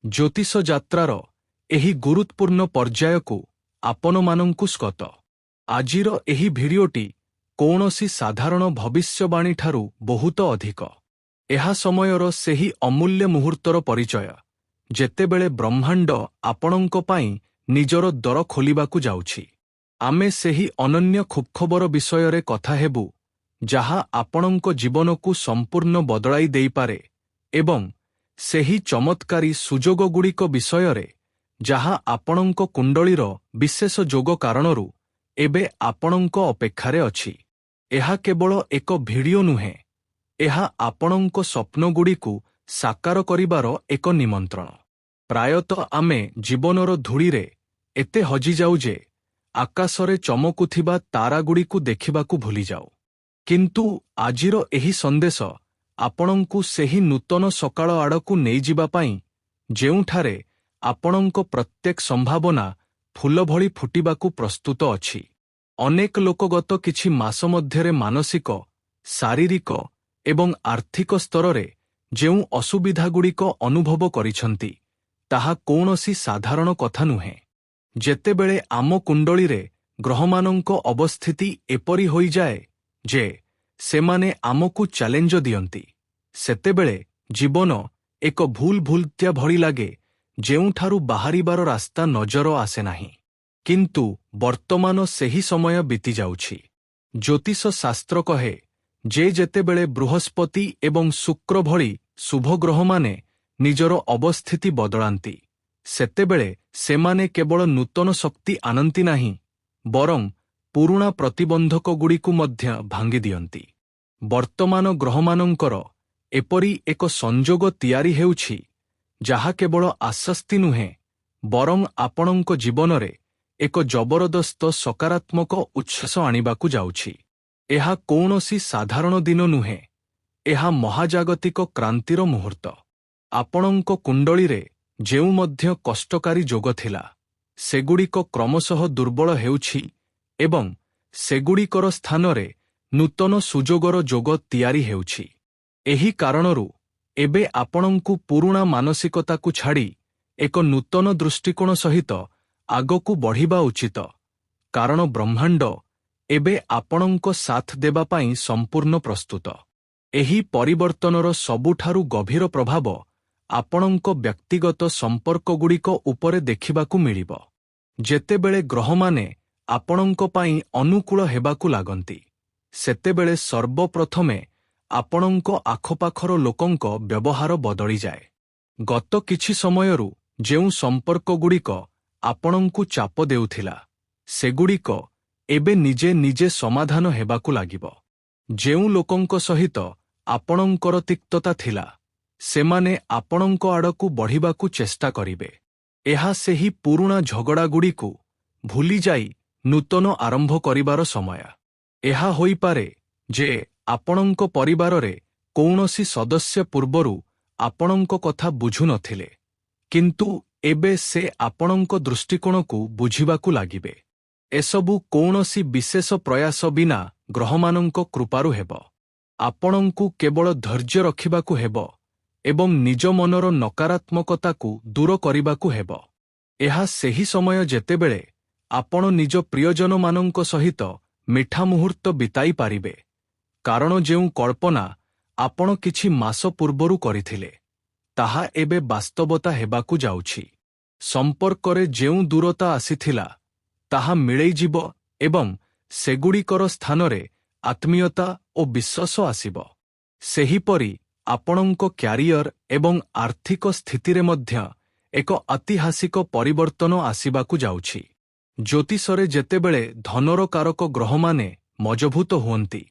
ଜ୍ୟୋତିଷ ଯାତ୍ରାର ଏହି ଗୁରୁତ୍ୱପୂର୍ଣ୍ଣ ପର୍ଯ୍ୟାୟକୁ ଆପଣମାନଙ୍କୁ ସ୍ୱାଗତ। ଆଜିର ଏହି ଭିଡିଓଟି କୌଣସି ସାଧାରଣ ଭବିଷ୍ୟବାଣୀଠାରୁ ବହୁତ ଅଧିକ। ଏହା ସମୟର ସେହି ଅମୂଲ୍ୟ ମୁହୂର୍ତ୍ତର ପରିଚୟ, ଯେତେବେଳେ ବ୍ରହ୍ମାଣ୍ଡ ଆପଣଙ୍କ ପାଇଁ ନିଜର ଦ୍ୱାର ଖୋଲିବାକୁ ଯାଉଛି। ଆମେ ସେହି ଅନନ୍ୟ ଖୁବଖବର ବିଷୟରେ କଥା ହେବୁ, ଯାହା ଆପଣଙ୍କ ଜୀବନକୁ ସମ୍ପୂର୍ଣ୍ଣ ବଦଳାଇ ଦେଇପାରେ, ଏବଂ ସେହି ଚମତ୍କାରୀ ସୁଯୋଗଗୁଡ଼ିକ ବିଷୟରେ ଯାହା ଆପଣଙ୍କ କୁଣ୍ଡଳୀର ବିଶେଷ ଯୋଗ କାରଣରୁ ଏବେ ଆପଣଙ୍କ ଅପେକ୍ଷାରେ ଅଛି। ଏହା କେବଳ ଏକ ଭିଡିଓ ନୁହେଁ, ଏହା ଆପଣଙ୍କ ସ୍ୱପ୍ନଗୁଡ଼ିକୁ ସାକାର କରିବାର ଏକ ନିମନ୍ତ୍ରଣ। ପ୍ରାୟତଃ ଆମେ ଜୀବନର ଧୂଳିରେ ଏତେ ହଜିଯାଉ ଯେ ଆକାଶରେ ଚମକୁଥିବା ତାରାଗୁଡ଼ିକୁ ଦେଖିବାକୁ ଭୁଲିଯାଉ। କିନ୍ତୁ ଆଜିର ଏହି ସନ୍ଦେଶ ଆପଣଙ୍କୁ ସେହି ନୂତନ ସକାଳ ଆଡ଼କୁ ନେଇଯିବା ପାଇଁ, ଯେଉଁଠାରେ ଆପଣଙ୍କ ପ୍ରତ୍ୟେକ ସମ୍ଭାବନା ଫୁଲ ଭଳି ଫୁଟିବାକୁ ପ୍ରସ୍ତୁତ ଅଛି। ଅନେକ ଲୋକ ଗତ କିଛି ମାସ ମଧ୍ୟରେ ମାନସିକ, ଶାରୀରିକ ଏବଂ ଆର୍ଥିକ ସ୍ତରରେ ଯେଉଁ ଅସୁବିଧାଗୁଡ଼ିକ ଅନୁଭବ କରିଛନ୍ତି, ତାହା କୌଣସି ସାଧାରଣ କଥା ନୁହେଁ। ଯେତେବେଳେ ଆମ କୁଣ୍ଡଳୀରେ ଗ୍ରହମାନଙ୍କ ଅବସ୍ଥିତି ଏପରି ହୋଇଯାଏ ଯେ ସେମାନେ ଆମକୁ ଚ୍ୟାଲେଞ୍ଜ ଦିଅନ୍ତି, ସେତେବେଳେ ଜୀବନ ଏକ ଭୁଲଭୁଲତିଆ ଭଳି ଲାଗେ, ଯେଉଁଠାରୁ ବାହାରିବାର ରାସ୍ତା ନଜର ଆସେ ନାହିଁ। କିନ୍ତୁ ବର୍ତ୍ତମାନ ସେହି ସମୟ ବିତିଯାଉଛି। ଜ୍ୟୋତିଷ ଶାସ୍ତ୍ର କହେ ଯେ ଯେତେବେଳେ ବୃହସ୍ପତି ଏବଂ ଶୁକ୍ର ଭଳି ଶୁଭଗ୍ରହମାନେ ନିଜର ଅବସ୍ଥିତି ବଦଳାନ୍ତି, ସେତେବେଳେ ସେମାନେ କେବଳ ନୂତନ ଶକ୍ତି ଆଣନ୍ତି ନାହିଁ, ବରଂ ପୁରୁଣା ପ୍ରତିବନ୍ଧକଗୁଡ଼ିକୁ ମଧ୍ୟ ଭାଙ୍ଗିଦିଅନ୍ତି। ବର୍ତ୍ତମାନ ଗ୍ରହମାନଙ୍କର ଏପରି ଏକ ସଂଯୋଗ ତିଆରି ହେଉଛି, ଯାହା କେବଳ ଆଶ୍ୱସ୍ତି ନୁହେଁ, ବରଂ ଆପଣଙ୍କ ଜୀବନରେ ଏକ ଜବରଦସ୍ତ ସକାରାତ୍ମକ ଉଚ୍ଛ୍ୱାସ ଆଣିବାକୁ ଯାଉଛି। ଏହା କୌଣସି ସାଧାରଣ ଦିନ ନୁହେଁ, ଏହା ମହାଜାଗତିକ କ୍ରାନ୍ତିର ମୁହୂର୍ତ୍ତ। ଆପଣଙ୍କ କୁଣ୍ଡଳୀରେ ଯେଉଁ ମଧ୍ୟ କଷ୍ଟକାରୀ ଯୋଗ ଥିଲା, ସେଗୁଡ଼ିକ କ୍ରମଶଃ ଦୁର୍ବଳ ହେଉଛି ଏବଂ ସେଗୁଡ଼ିକର ସ୍ଥାନରେ ନୂତନ ସୁଯୋଗର ଯୋଗ ତିଆରି ହେଉଛି। ଏହି କାରଣରୁ ଏବେ ଆପଣଙ୍କୁ ପୁରୁଣା ମାନସିକତାକୁ ଛାଡ଼ି ଏକ ନୂତନ ଦୃଷ୍ଟିକୋଣ ସହିତ ଆଗକୁ ବଢ଼ିବା ଉଚିତ, କାରଣ ବ୍ରହ୍ମାଣ୍ଡ ଏବେ ଆପଣଙ୍କ ସାଥ ଦେବା ପାଇଁ ସମ୍ପୂର୍ଣ୍ଣ ପ୍ରସ୍ତୁତ। ଏହି ପରିବର୍ତ୍ତନର ସବୁଠାରୁ ଗଭୀର ପ୍ରଭାବ ଆପଣଙ୍କ ବ୍ୟକ୍ତିଗତ ସମ୍ପର୍କଗୁଡ଼ିକ ଉପରେ ଦେଖିବାକୁ ମିଳିବ। ଯେତେବେଳେ ଗ୍ରହମାନେ ଆପଣଙ୍କ ପାଇଁ ଅନୁକୂଳ ହେବାକୁ ଲାଗନ୍ତି, ସେତେବେଳେ ସର୍ବପ୍ରଥମେ ଆପଣଙ୍କ ଆଖପାଖର ଲୋକଙ୍କ ବ୍ୟବହାର ବଦଳିଯାଏ। ଗତ କିଛି ସମୟରୁ ଯେଉଁ ସମ୍ପର୍କଗୁଡ଼ିକ ଆପଣଙ୍କୁ ଚାପ ଦେଉଥିଲା, ସେଗୁଡ଼ିକ ଏବେ ନିଜେ ନିଜେ ସମାଧାନ ହେବାକୁ ଲାଗିବ। ଯେଉଁ ଲୋକଙ୍କ ସହିତ ଆପଣଙ୍କର ତିକ୍ତତା ଥିଲା, ସେମାନେ ଆପଣଙ୍କ ଆଡ଼କୁ ବଢ଼ିବାକୁ ଚେଷ୍ଟା କରିବେ। ଏହା ସେହି ପୁରୁଣା ଝଗଡ଼ାଗୁଡ଼ିକୁ ଭୁଲିଯାଇ ନୂତନ ଆରମ୍ଭ କରିବାର ସମୟ। ଏହା ହୋଇପାରେ ଯେ ଆପଣଙ୍କ ପରିବାରରେ କୌଣସି ସଦସ୍ୟ ପୂର୍ବରୁ ଆପଣଙ୍କ କଥା ବୁଝୁନଥିଲେ, କିନ୍ତୁ ଏବେ ସେ ଆପଣଙ୍କ ଦୃଷ୍ଟିକୋଣକୁ ବୁଝିବାକୁ ଲାଗିବେ। ଏସବୁ କୌଣସି ବିଶେଷ ପ୍ରୟାସ ବିନା ଗ୍ରହମାନଙ୍କ କୃପାରୁ ହେବ। ଆପଣଙ୍କୁ କେବଳ ଧୈର୍ଯ୍ୟ ରଖିବାକୁ ହେବ ଏବଂ ନିଜ ମନର ନକାରାତ୍ମକତାକୁ ଦୂର କରିବାକୁ ହେବ। ଏହା ସେହି ସମୟ ଯେତେବେଳେ ଆପଣ ନିଜ ପ୍ରିୟଜନମାନଙ୍କ ସହିତ ମିଠା ମୁହୂର୍ତ୍ତ ବିତାଇ ପାରିବେ, କାରଣ ଯେଉଁ କଳ୍ପନା ଆପଣ କିଛି ମାସ ପୂର୍ବରୁ କରିଥିଲେ, ତାହା ଏବେ ବାସ୍ତବତା ହେବାକୁ ଯାଉଛି। ସମ୍ପର୍କରେ ଯେଉଁ ଦୂରତା ଆସିଥିଲା, ତାହା ମିଳେଇଯିବ ଏବଂ ସେଗୁଡ଼ିକର ସ୍ଥାନରେ ଆତ୍ମୀୟତା ଓ ବିଶ୍ୱାସ ଆସିବ। ସେହିପରି ଆପଣଙ୍କ କ୍ୟାରିୟର ଏବଂ ଆର୍ଥିକ ସ୍ଥିତିରେ ମଧ୍ୟ ଏକ ଐତିହାସିକ ପରିବର୍ତ୍ତନ ଆସିବାକୁ ଯାଉଛି। ଜ୍ୟୋତିଷରେ ଯେତେବେଳେ ଧନର କାରକ ଗ୍ରହମାନେ ମଜଭୁତ ହୁଅନ୍ତି,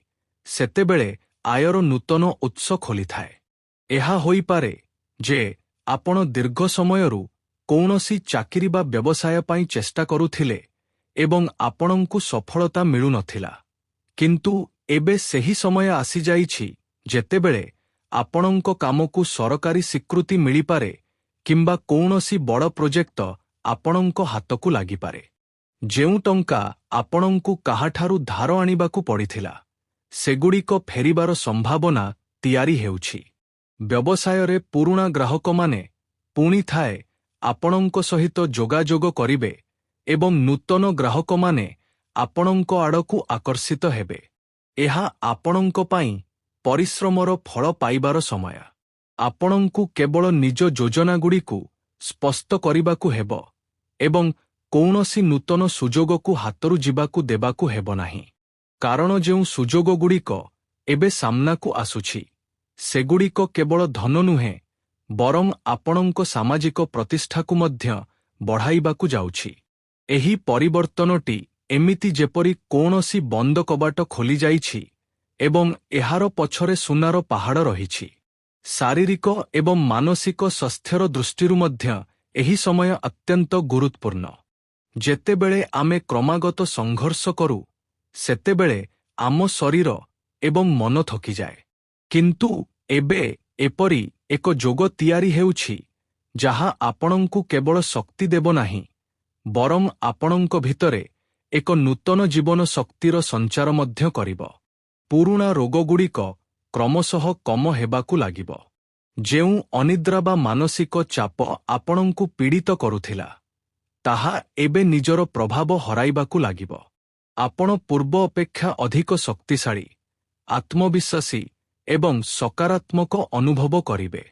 ସେତେବେଳେ ଆୟର ନୂତନ ଉତ୍ସ ଖୋଲିଥାଏ। ଏହା ହୋଇପାରେ ଯେ ଆପଣ ଦୀର୍ଘ ସମୟରୁ କୌଣସି ଚାକିରି ବା ବ୍ୟବସାୟ ପାଇଁ ଚେଷ୍ଟା କରୁଥିଲେ ଏବଂ ଆପଣଙ୍କୁ ସଫଳତା ମିଳୁନଥିଲା, କିନ୍ତୁ ଏବେ ସେହି ସମୟ ଆସିଯାଇଛି ଯେତେବେଳେ ଆପଣଙ୍କ କାମକୁ ସରକାରୀ ସ୍ୱୀକୃତି ମିଳିପାରେ କିମ୍ବା କୌଣସି ବଡ଼ ପ୍ରୋଜେକ୍ଟ ଆପଣଙ୍କ ହାତକୁ ଲାଗିପାରେ। ଯେଉଁ ଟଙ୍କା ଆପଣଙ୍କୁ କାହାଠାରୁ ଧାର ଆଣିବାକୁ ପଡ଼ିଥିଲା, ସେଗୁଡ଼ିକ ଫେରିବାର ସମ୍ଭାବନା ତିଆରି ହେଉଛି। ବ୍ୟବସାୟରେ ପୁରୁଣା ଗ୍ରାହକମାନେ ପୁଣି ଥାଏ ଆପଣଙ୍କ ସହିତ ଯୋଗାଯୋଗ କରିବେ ଏବଂ ନୂତନ ଗ୍ରାହକମାନେ ଆପଣଙ୍କ ଆଡ଼କୁ ଆକର୍ଷିତ ହେବେ। ଏହା ଆପଣଙ୍କ ପାଇଁ ପରିଶ୍ରମର ଫଳ ପାଇବାର ସମୟ। ଆପଣଙ୍କୁ କେବଳ ନିଜ ଯୋଜନାଗୁଡ଼ିକୁ ସ୍ପଷ୍ଟ କରିବାକୁ ହେବ ଏବଂ କୌଣସି ନୂତନ ସୁଯୋଗକୁ ହାତରୁ ଯିବାକୁ ଦେବାକୁ ହେବ ନାହିଁ। କାରଣ ଯେଉଁ ସୁଯୋଗଗୁଡ଼ିକ ଏବେ ସାମ୍ନାକୁ ଆସୁଛି, ସେଗୁଡ଼ିକ କେବଳ ଧନ ନୁହେଁ, ବରଂ ଆପଣଙ୍କ ସାମାଜିକ ପ୍ରତିଷ୍ଠାକୁ ମଧ୍ୟ ବଢ଼ାଇବାକୁ ଯାଉଛି। ଏହି ପରିବର୍ତ୍ତନଟି ଏମିତି ଯେପରି କୌଣସି ବନ୍ଦ କବାଟ ଖୋଲିଯାଇଛି ଏବଂ ଏହାର ପଛରେ ସୁନାର ପାହାଡ଼ ରହିଛି। ଶାରୀରିକ ଏବଂ ମାନସିକ ସ୍ୱାସ୍ଥ୍ୟର ଦୃଷ୍ଟିରୁ ମଧ୍ୟ ଏହି ସମୟ ଅତ୍ୟନ୍ତ ଗୁରୁତ୍ୱପୂର୍ଣ୍ଣ। ଯେତେବେଳେ ଆମେ କ୍ରମାଗତ ସଂଘର୍ଷ କରୁ, ସେତେବେଳେ ଆମ ଶରୀର ଏବଂ ମନ ଥକିଯାଏ। କିନ୍ତୁ ଏବେ ଏପରି ଏକ ଯୋଗ ତିଆରି ହେଉଛି ଯାହା ଆପଣଙ୍କୁ କେବଳ ଶକ୍ତି ଦେବ ନାହିଁ, ବରଂ ଆପଣଙ୍କ ଭିତରେ ଏକ ନୂତନ ଜୀବନ ଶକ୍ତିର ସଞ୍ଚାର ମଧ୍ୟ କରିବ। ପୁରୁଣା ରୋଗଗୁଡ଼ିକ କ୍ରମଶଃ କମ ହେବାକୁ ଲାଗିବ। ଯେଉଁ ଅନିଦ୍ରା ବା ମାନସିକ ଚାପ ଆପଣଙ୍କୁ ପୀଡ଼ିତ କରୁଥିଲା, ତାହା ଏବେ ନିଜର ପ୍ରଭାବ ହରାଇବାକୁ ଲାଗିବ। ଆପଣ ପୂର୍ବ ଅପେକ୍ଷା ଅଧିକ ଶକ୍ତିଶାଳୀ, ଆତ୍ମବିଶ୍ୱାସୀ ଏବଂ ସକାରାତ୍ମକ ଅନୁଭବ କରିବେ।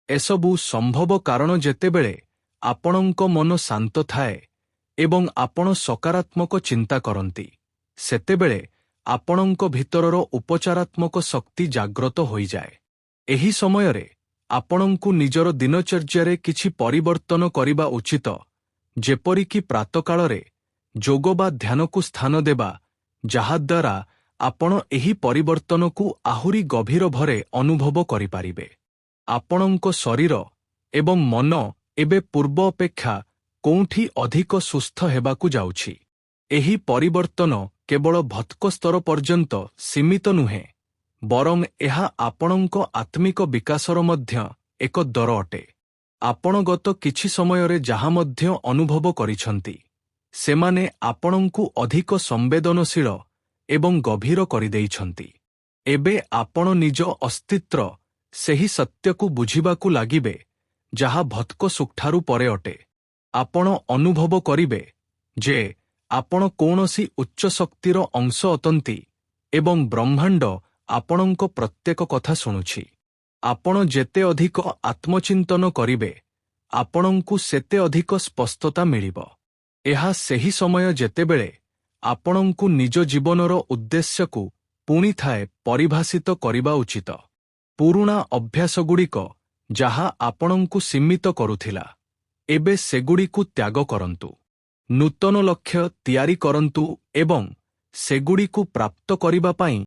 ଏସବୁ ସମ୍ଭବ କାରଣ ଯେତେବେଳେ ଆପଣଙ୍କ ମନ ଶାନ୍ତ ଥାଏ ଏବଂ ଆପଣ ସକାରାତ୍ମକ ଚିନ୍ତା କରନ୍ତି, ସେତେବେଳେ ଆପଣଙ୍କ ଭିତରର ଉପଚାରାତ୍ମକ ଶକ୍ତି ଜାଗ୍ରତ ହୋଇଯାଏ। ଏହି ସମୟରେ ଆପଣଙ୍କୁ ନିଜର ଦିନଚର୍ଯ୍ୟାରେ କିଛି ପରିବର୍ତ୍ତନ କରିବା ଉଚିତ, ଯେପରିକି ପ୍ରାତଃକାଳରେ ଯୋଗ ବା ଧ୍ୟାନକୁ ସ୍ଥାନ ଦେବା, ଯାହାଦ୍ୱାରା ଆପଣ ଏହି ପରିବର୍ତ୍ତନକୁ ଆହୁରି ଗଭୀର ଭରେ ଅନୁଭବ କରିପାରିବେ। ଆପଣଙ୍କ ଶରୀର ଏବଂ ମନ ଏବେ ପୂର୍ବ ଅପେକ୍ଷା କୋଉଠି ଅଧିକ ସୁସ୍ଥ ହେବାକୁ ଯାଉଛି। ଏହି ପରିବର୍ତ୍ତନ କେବଳ ଭୌତିକ ସ୍ତର ପର୍ଯ୍ୟନ୍ତ ସୀମିତ ନୁହେଁ, ବରଂ ଏହା ଆପଣଙ୍କ ଆତ୍ମିକ ବିକାଶର ମଧ୍ୟ ଏକ ଦର ଅଟେ। ଆପଣ ଗତ କିଛି ସମୟରେ ଯାହା ମଧ୍ୟ ଅନୁଭବ କରିଛନ୍ତି, ସେମାନେ ଆପଣଙ୍କୁ ଅଧିକ ସମ୍ବେଦନଶୀଳ ଏବଂ ଗଭୀର କରିଦେଇଛନ୍ତି। ଏବେ ଆପଣ ନିଜ ଅସ୍ତିତ୍ୱର ସେହି ସତ୍ୟକୁ ବୁଝିବାକୁ ଲାଗିବେ, ଯାହା ଭୌତିକ ସୁଖଠାରୁ ପରେ ଅଟେ। ଆପଣ ଅନୁଭବ କରିବେ ଯେ ଆପଣ କୌଣସି ଉଚ୍ଚ ଶକ୍ତିର ଅଂଶ ଅଟନ୍ତି ଏବଂ ବ୍ରହ୍ମାଣ୍ଡ ଆପଣଙ୍କ ପ୍ରତ୍ୟେକ କଥା ଶୁଣୁଛି। ଆପଣ ଯେତେ ଅଧିକ ଆତ୍ମଚିନ୍ତନ କରିବେ, ଆପଣଙ୍କୁ ସେତେ ଅଧିକ ସ୍ପଷ୍ଟତା ମିଳିବ। ଏହା ସେହି ସମୟ ଯେତେବେଳେ ଆପଣଙ୍କୁ ନିଜ ଜୀବନର ଉଦ୍ଦେଶ୍ୟକୁ ପୁଣି ଥରେ ପରିଭାଷିତ କରିବା ଉଚିତ। ପୁରୁଣା ଅଭ୍ୟାସଗୁଡ଼ିକ ଯାହା ଆପଣଙ୍କୁ ସୀମିତ କରୁଥିଲା, ଏବେ ସେଗୁଡ଼ିକୁ ତ୍ୟାଗ କରନ୍ତୁ। ନୂତନ ଲକ୍ଷ୍ୟ ତିଆରି କରନ୍ତୁ ଏବଂ ସେଗୁଡ଼ିକୁ ପ୍ରାପ୍ତ କରିବା ପାଇଁ